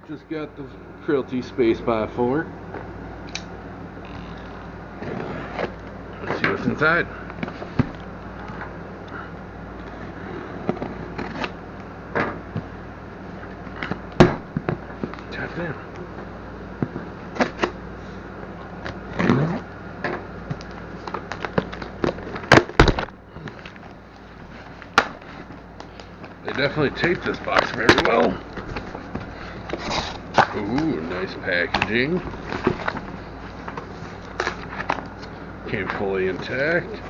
Just got the Creality Space by 4. Let's see what's inside. Tap in. They definitely taped this box very well. Ooh, nice packaging. Came fully intact.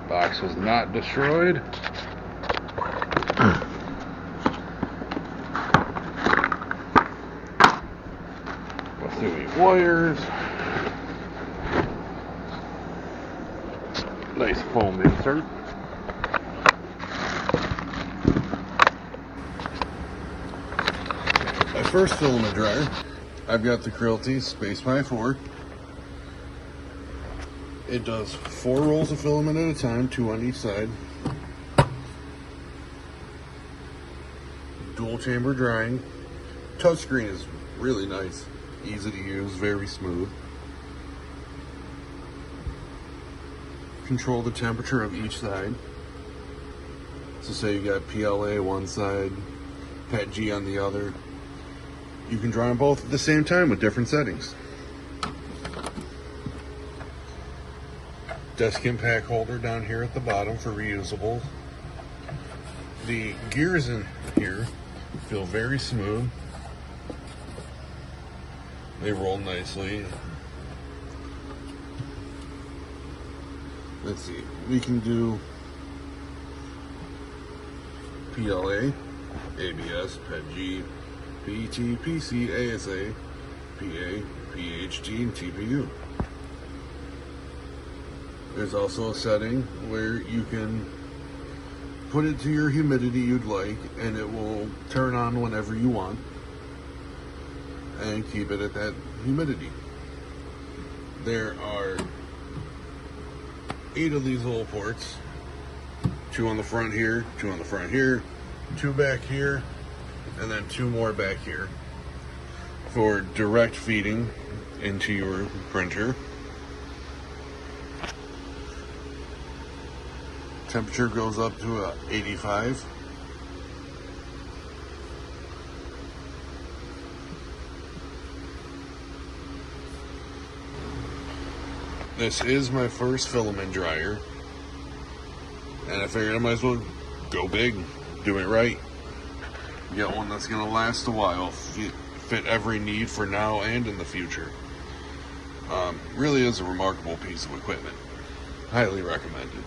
Box was not destroyed. Go through the wires. Nice foam insert. My first filament dryer, I've got the Creality Space by 4. It does 4 rolls of filament at a time, 2 on each side. Dual chamber drying. Touchscreen is really nice, easy to use, very smooth. Control the temperature of each side. So say you got PLA one side, Pet G on the other. You can dry them both at the same time with different settings. Desk impact holder down here at the bottom for reusable. The gears in here feel very smooth. They roll nicely. Let's see, we can do PLA, ABS, Pet G, PET, PC, ASA, PA, PHT, and TPU. There's also a setting where you can put it to your humidity you'd like, and it will turn on whenever you want and keep it at that humidity. There are 8 of these little ports, 2 on the front here, 2 on the front here, 2 back here, and then 2 more back here for direct feeding into your printer. Temperature goes up to 85. This is my first filament dryer, and I figured I might as well go big, do it right. Get one that's going to last a while, fit every need for now and in the future. Really is a remarkable piece of equipment. Highly recommended.